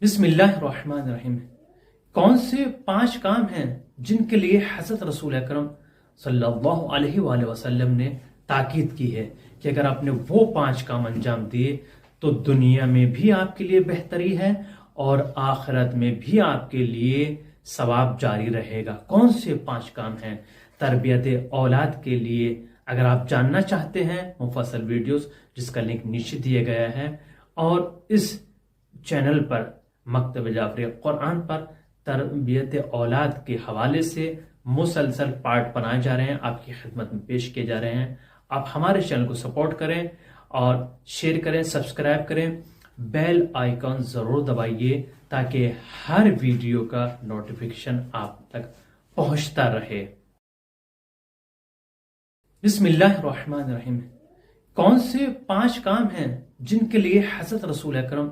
बिस्मिल्लाहिर्रहमानिर्रहीम। कौन से 5 काम हैं जिनके लिए हज़रत रसूल अकरम सल्लल्लाहु अलैहि वसल्लम ने ताकीद की है कि अगर आपने वो 5 काम अंजाम दिए तो दुनिया में भी आपके लिए बेहतरी है और आखिरत में भी आपके लिए सवाब जारी रहेगा। कौन से 5 काम हैं तरबियत औलाद के लिए? अगर आप जानना चाहते हैं मुफस्सल वीडियोस जिसका लिंक नीचे दिया गया है, और इस चैनल पर मकतब जाफरी कुरान पर तरबियत औलाद के हवाले से मुसलसल पार्ट बनाए जा रहे हैं, आपकी खिदमत में पेश किए जा रहे हैं। आप हमारे चैनल को सपोर्ट करें और शेयर करें, सब्सक्राइब करें, बेल आइकन ज़रूर दबाइए ताकि हर वीडियो का नोटिफिकेशन आप तक पहुंचता रहे। बिस्मिल्लाहिर्रहमानिर्रहीम। कौन से 5 काम हैं जिनके लिए हज़रत रसूल अकरम